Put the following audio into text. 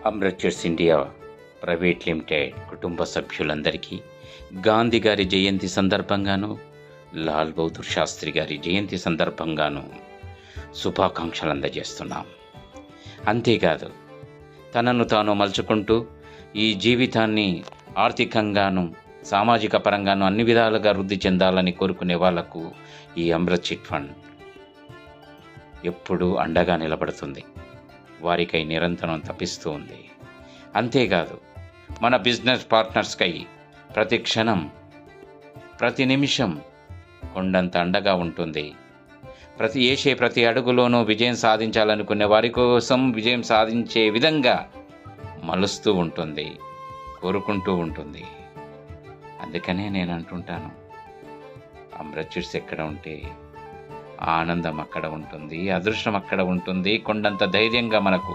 అమృత్సర్స్ India private limited కుటుంబ సభ్యులందరికీ గాంధీ గారి జయంతి సందర్భంగాను, లాల్ బహదూర్ శాస్త్రి గారి జయంతి సందర్భంగాను శుభాకాంక్షలు అందజేస్తున్నాం. అంతేకాదు, తనను తాను మలుచుకుంటూ ఈ జీవితాన్ని ఆర్థికంగాను, సామాజిక పరంగాను అన్ని విధాలుగా వృద్ధి చెందాలని కోరుకునే వాళ్లకు ఈ అమృత్ చిట్ ఫండ్ ఎప్పుడూ అండగా నిలబడుతుంది. వారికై నిరంతరం తప్పిస్తూ ఉంది. అంతేకాదు, మన బిజినెస్ పార్ట్నర్స్కై ప్రతి క్షణం, ప్రతి నిమిషం కొండంత అండగా ఉంటుంది. ప్రతి అడుగులోనూ విజయం సాధించాలనుకునే వారి కోసం విజయం సాధించే విధంగా మలుస్తూ ఉంటుంది, కోరుకుంటూ ఉంటుంది. అందుకనే నేను అంటుంటాను, అమృత్సర్స్ ఎక్కడ ఉంటే ఆనందం అక్కడ ఉంటుంది, అదృష్టం అక్కడ ఉంటుంది, కొండంత ధైర్యంగా మనకు